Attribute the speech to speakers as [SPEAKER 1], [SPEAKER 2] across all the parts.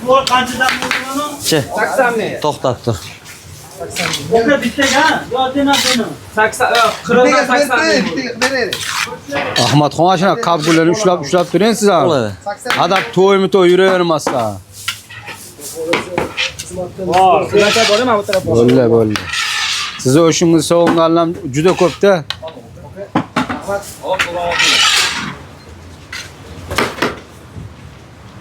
[SPEAKER 1] Bu qanchadan bo'ldi buni?
[SPEAKER 2] Chi.
[SPEAKER 3] 80 ming.
[SPEAKER 2] To'xtab tur.
[SPEAKER 1] Buka bittaga, yo denadini.
[SPEAKER 3] 80, 40 80 ming.
[SPEAKER 4] Ahmadxon ashuna kabullarni ushlab turing siz ham.
[SPEAKER 2] Bo'ladi.
[SPEAKER 4] Adab to'y yuravermasdan.
[SPEAKER 3] Bor, ularga boraymi bu tarafga?
[SPEAKER 4] Bo'ldi. Sizni o'shingiz sog'inganlar juda ko'p-da.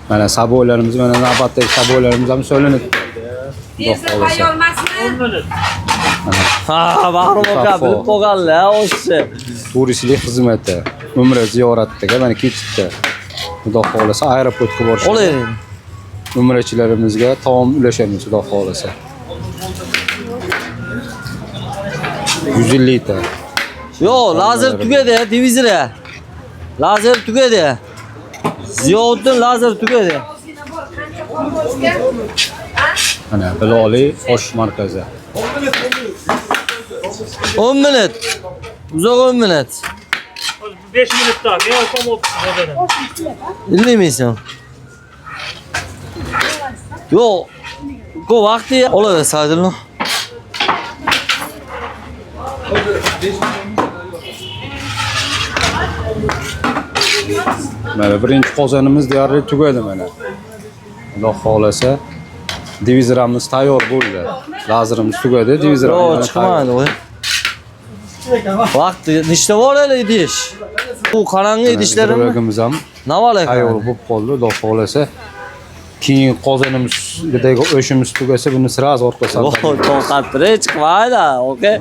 [SPEAKER 4] Mana saboylarimiz, mana navbatdagi saboylarimiz ham so'linib.
[SPEAKER 2] Ha, Bahrom aka bilib qolganlar, o'sha.
[SPEAKER 4] Turistlik xizmati, Umra ziyoratiga mana ketibdi. Xudo xolasa aeroportga borishadi.
[SPEAKER 2] Olaylik.
[SPEAKER 4] Umrachilarimizga taom ulashamiz, xudo xolasa. 150 ta.
[SPEAKER 2] Yo, lazer tugadi, televizor. Lazer tugadi. Ziyovuddin lazer tugadi.
[SPEAKER 4] Mana Biloliy osh markazi.
[SPEAKER 2] 10 minut. Uzoq 10 minut.
[SPEAKER 1] 5 minutda, yo komod bo'ladi.
[SPEAKER 2] Bilmaysan. Yo, bu vaqti olaversadimi?
[SPEAKER 4] Mana birinchi qozonimiz deyarli tugadi mana. Xudo xolasa divizorimiz tayyor bo'ldi. Lazerimiz tugadi,
[SPEAKER 2] Yo,
[SPEAKER 4] divizorimiz
[SPEAKER 2] chiqmadi voy. Vaqti nechta bor edi idish? Bu qarang'i idishlarimiz
[SPEAKER 4] idishlarimiz ham
[SPEAKER 2] naval ekan.
[SPEAKER 4] tayyor bo'lib qoldi, xudo xolasa. Keyin qozonimizdagi o'shimiz tugasa buni siraz orqasidan.
[SPEAKER 2] Voy, to'xtatib chiqmaydi, okey.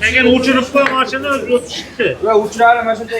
[SPEAKER 1] Keyin o'chirib qo'y mashina o'tishdi.
[SPEAKER 3] Va uchradi mashina